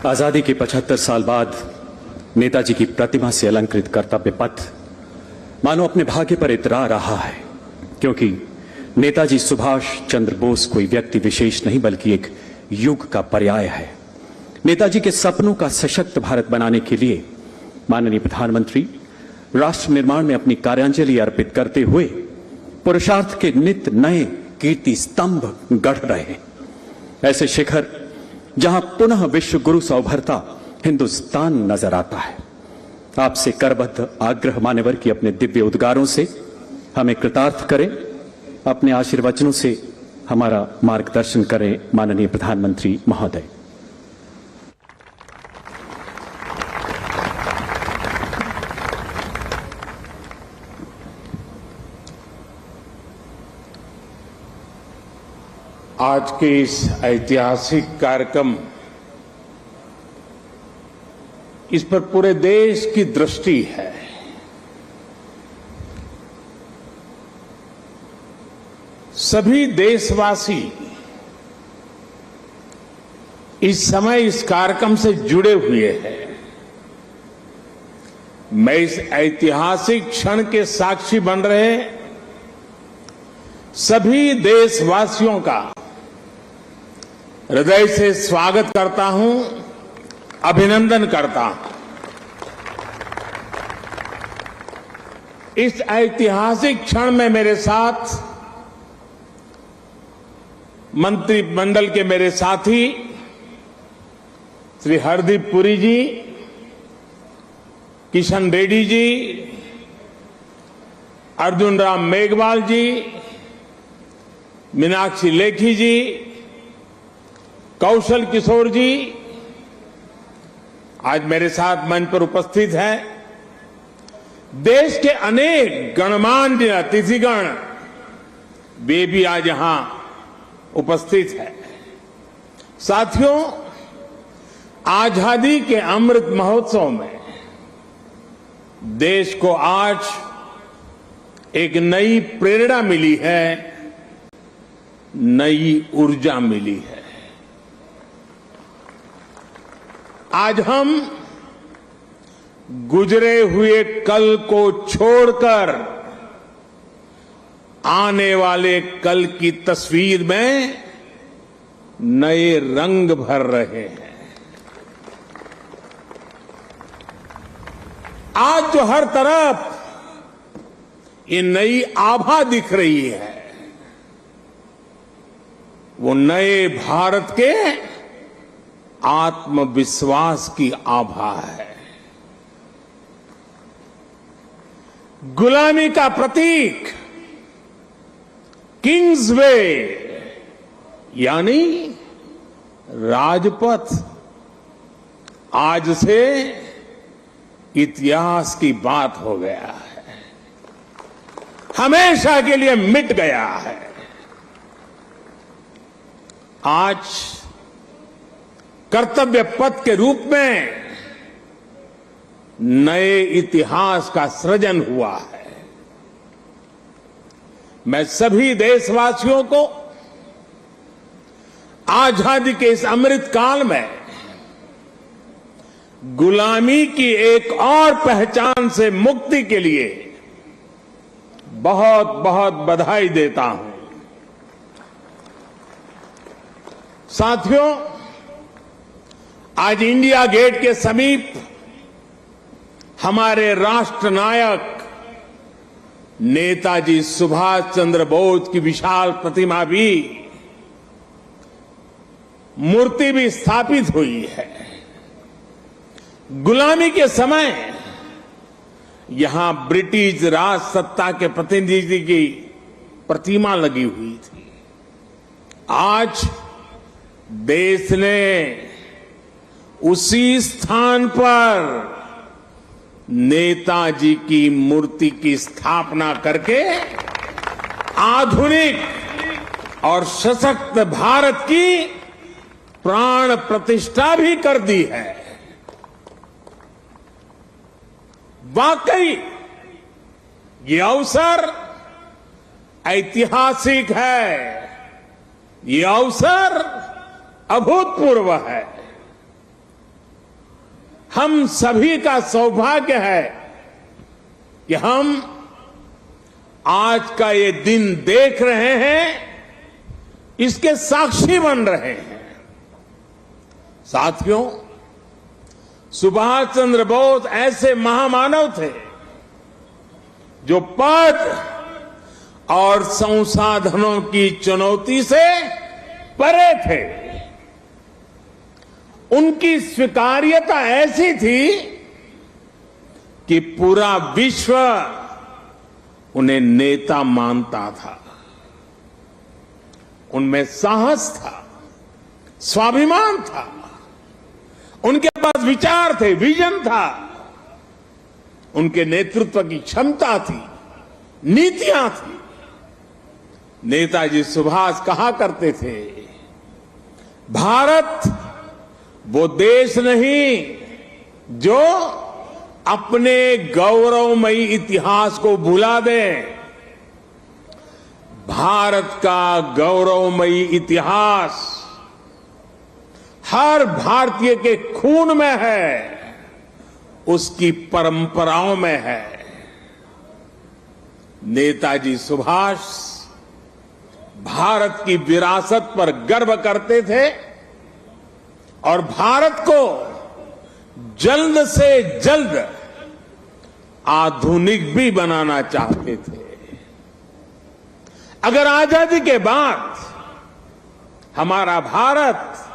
आजादी के 75 साल बाद नेताजी की प्रतिमा से अलंकृत कर्तव्य पथ मानो अपने भाग्य पर इतरा रहा है, क्योंकि नेताजी सुभाष चंद्र बोस कोई व्यक्ति विशेष नहीं बल्कि एक युग का पर्याय है। नेताजी के सपनों का सशक्त भारत बनाने के लिए माननीय प्रधानमंत्री राष्ट्र निर्माण में अपनी कार्यांजलि अर्पित करते हुए पुरुषार्थ के नित नए कीर्ति स्तंभ गढ़ रहे हैं। ऐसे शिखर जहां पुनः विश्व गुरु सा उभरता हिंदुस्तान नजर आता है। आपसे करबद्ध आग्रह मान्यवर की अपने दिव्य उद्गारों से हमें कृतार्थ करें, अपने आशीर्वचनों से हमारा मार्गदर्शन करें माननीय प्रधानमंत्री महोदय। आज के इस ऐतिहासिक कार्यक्रम, इस पर पूरे देश की दृष्टि है। सभी देशवासी इस समय इस कार्यक्रम से जुड़े हुए हैं। मैं इस ऐतिहासिक क्षण के साक्षी बन रहे सभी देशवासियों का हृदय से स्वागत करता हूं, अभिनंदन करता हूं। इस ऐतिहासिक क्षण में मेरे साथ मंत्रिमंडल के मेरे साथी श्री हरदीप पुरी जी, किशन रेड्डी जी, अर्जुन राम मेघवाल जी, मीनाक्षी लेखी जी, कौशल किशोर जी आज मेरे साथ मंच पर उपस्थित हैं। देश के अनेक गणमान्य अतिथिगण वे भी आज यहां उपस्थित हैं। साथियों, आजादी के अमृत महोत्सव में देश को आज एक नई प्रेरणा मिली है, नई ऊर्जा मिली है। आज हम गुजरे हुए कल को छोड़कर आने वाले कल की तस्वीर में नए रंग भर रहे हैं। आज जो हर तरफ ये नई आभा दिख रही है, वो नए भारत के आत्मविश्वास की आभा है। गुलामी का प्रतीक किंग्स वे यानी राजपथ आज से इतिहास की बात हो गया है, हमेशा के लिए मिट गया है। आज कर्तव्य पथ के रूप में नए इतिहास का सृजन हुआ है। मैं सभी देशवासियों को आजादी के इस अमृत काल में गुलामी की एक और पहचान से मुक्ति के लिए बहुत बहुत बधाई देता हूं। साथियों, आज इंडिया गेट के समीप हमारे राष्ट्र नायक नेताजी सुभाष चंद्र बोस की विशाल प्रतिमा भी, मूर्ति भी स्थापित हुई है। गुलामी के समय यहां ब्रिटिश राज सत्ता के प्रतिनिधि की प्रतिमा लगी हुई थी। आज देश ने उसी स्थान पर नेताजी की मूर्ति की स्थापना करके आधुनिक और सशक्त भारत की प्राण प्रतिष्ठा भी कर दी है। वाकई ये अवसर ऐतिहासिक है, ये अवसर अभूतपूर्व है। हम सभी का सौभाग्य है कि हम आज का ये दिन देख रहे हैं, इसके साक्षी बन रहे हैं। साथियों, सुभाष चंद्र बोस ऐसे महामानव थे जो पद और संसाधनों की चुनौती से परे थे। उनकी स्वीकार्यता ऐसी थी कि पूरा विश्व उन्हें नेता मानता था। उनमें साहस था, स्वाभिमान था, उनके पास विचार थे, विजन था, उनके नेतृत्व की क्षमता थी, नीतियां थी। नेताजी सुभाष कहा करते थे, भारत वो देश नहीं जो अपने गौरवमयी इतिहास को भुला दे। भारत का गौरवमयी इतिहास हर भारतीय के खून में है, उसकी परंपराओं में है। नेताजी सुभाष भारत की विरासत पर गर्व करते थे और भारत को जल्द से जल्द आधुनिक भी बनाना चाहते थे। अगर आजादी के बाद हमारा भारत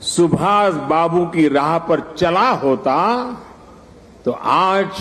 सुभाष बाबू की राह पर चला होता तो आज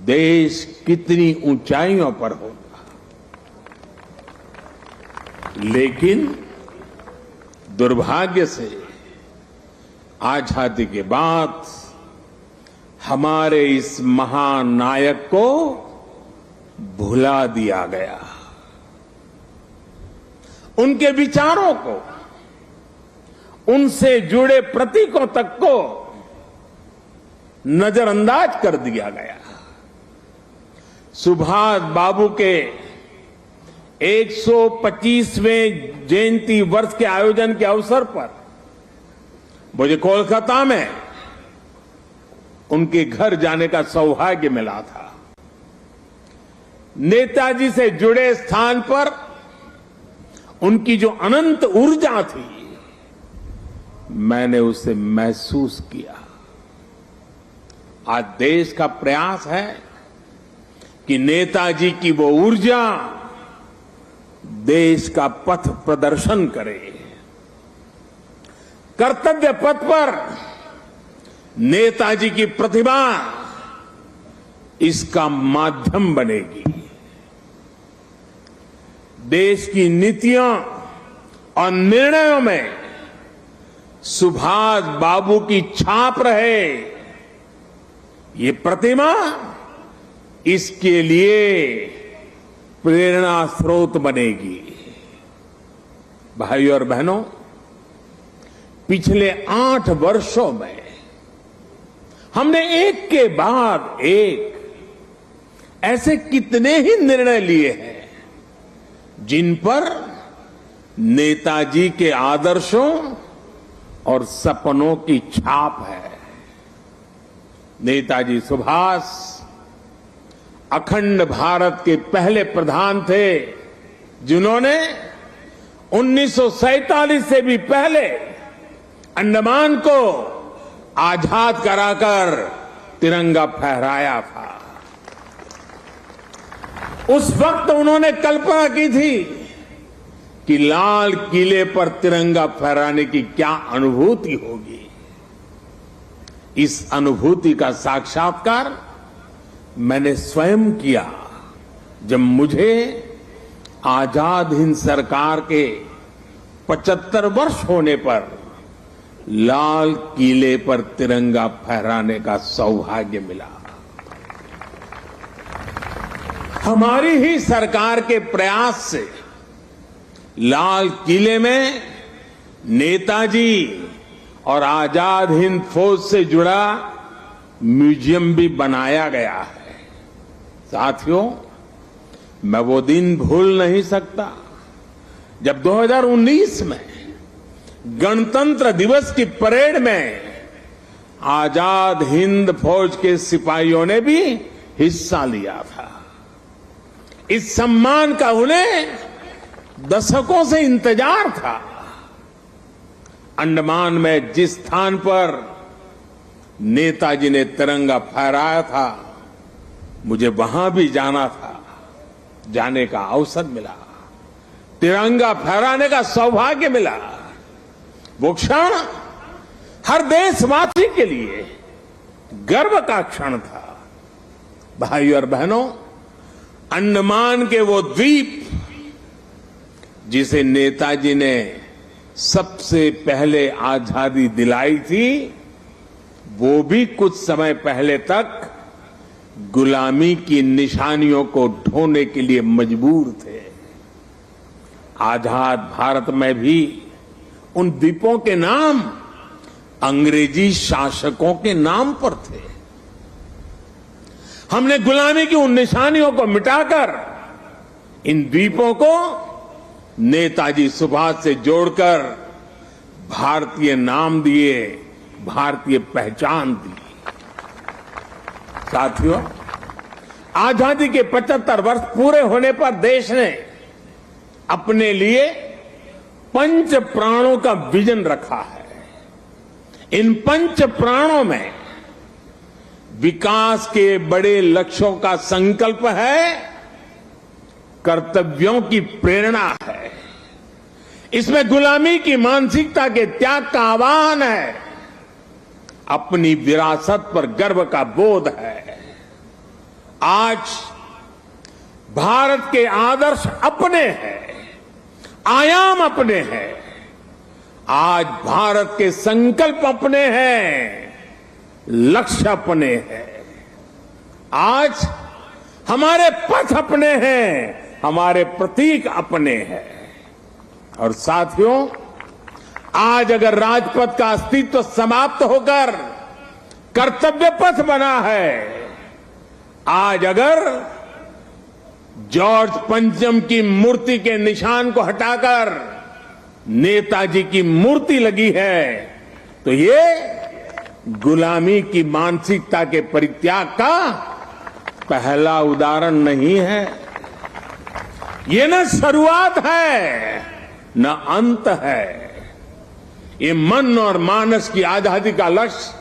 देश कितनी ऊंचाइयों पर होता। लेकिन दुर्भाग्य से आजादी के बाद हमारे इस महानायक को भुला दिया गया, उनके विचारों को, उनसे जुड़े प्रतीकों तक को नजरअंदाज कर दिया गया। सुभाष बाबू के 125वें जयंती वर्ष के आयोजन के अवसर पर मुझे कोलकाता में उनके घर जाने का सौभाग्य मिला था। नेताजी से जुड़े स्थान पर उनकी जो अनंत ऊर्जा थी, मैंने उसे महसूस किया। आज देश का प्रयास है कि नेताजी की वो ऊर्जा देश का पथ प्रदर्शन करे। कर्तव्य पथ पर नेताजी की प्रतिभा इसका माध्यम बनेगी। देश की नीतियों और निर्णयों में सुभाष बाबू की छाप रहे, ये प्रतिमा इसके लिए प्रेरणा स्रोत बनेगी। भाइयों और बहनों, पिछले 8 वर्षों में हमने एक के बाद एक ऐसे कितने ही निर्णय लिए हैं जिन पर नेताजी के आदर्शों और सपनों की छाप है। नेताजी सुभाष अखंड भारत के पहले प्रधान थे जिन्होंने 1947 से भी पहले अंडमान को आजाद कराकर तिरंगा फहराया था। उस वक्त उन्होंने कल्पना की थी कि लाल किले पर तिरंगा फहराने की क्या अनुभूति होगी। इस अनुभूति का साक्षात्कार मैंने स्वयं किया जब मुझे आजाद हिंद सरकार के 75 वर्ष होने पर लाल किले पर तिरंगा फहराने का सौभाग्य मिला। हमारी ही सरकार के प्रयास से लाल किले में नेताजी और आजाद हिंद फौज से जुड़ा म्यूजियम भी बनाया गया है। साथियों, मैं वो दिन भूल नहीं सकता जब 2019 में गणतंत्र दिवस की परेड में आजाद हिंद फौज के सिपाहियों ने भी हिस्सा लिया था। इस सम्मान का उन्हें दशकों से इंतजार था। अंडमान में जिस स्थान पर नेताजी ने तिरंगा फहराया था, मुझे वहां भी जाना था, जाने का अवसर मिला, तिरंगा फहराने का सौभाग्य मिला। वो क्षण हर देशवासी के लिए गर्व का क्षण था। भाइयों और बहनों, अंडमान के वो द्वीप जिसे नेताजी ने सबसे पहले आजादी दिलाई थी, वो भी कुछ समय पहले तक गुलामी की निशानियों को ढोने के लिए मजबूर थे। आजाद भारत में भी उन द्वीपों के नाम अंग्रेजी शासकों के नाम पर थे। हमने गुलामी की उन निशानियों को मिटाकर इन द्वीपों को नेताजी सुभाष से जोड़कर भारतीय नाम दिए, भारतीय पहचान दी। साथियों, आजादी के 75 वर्ष पूरे होने पर देश ने अपने लिए पंच प्राणों का विजन रखा है। इन पंच प्राणों में विकास के बड़े लक्ष्यों का संकल्प है, कर्तव्यों की प्रेरणा है। इसमें गुलामी की मानसिकता के त्याग का आह्वान है, अपनी विरासत पर गर्व का बोध है। आज भारत के आदर्श अपने हैं, आयाम अपने हैं। आज भारत के संकल्प अपने हैं, लक्ष्य अपने हैं। आज हमारे पथ अपने हैं, हमारे प्रतीक अपने हैं। और साथियों, आज अगर राजपथ का अस्तित्व समाप्त होकर कर्तव्य पथ बना है, आज अगर जॉर्ज पंचम की मूर्ति के निशान को हटाकर नेताजी की मूर्ति लगी है, तो ये गुलामी की मानसिकता के परित्याग का पहला उदाहरण नहीं है। ये न शुरुआत है न अंत है। ये मन और मानस की आजादी का लक्ष्य